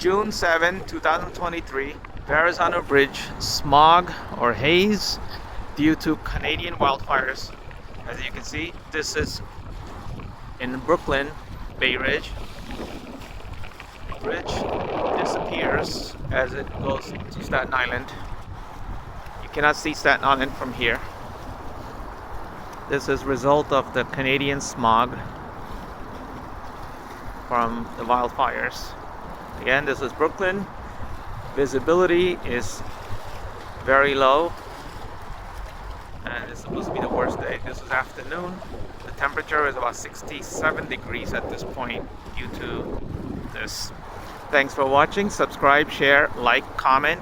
June 7, 2023, Verrazano Bridge, smog or haze due to Canadian wildfires. As you can see, this is in Brooklyn, Bay Ridge. The bridge disappears as it goes to Staten Island. You cannot see Staten Island from here. This is a result of the Canadian smog from the wildfires. Again, this is Brooklyn. Visibility is very low, and it's supposed to be the worst day. This is afternoon. The temperature is about 67 degrees at this point due to this. Thanks for watching. Subscribe, share, like, comment.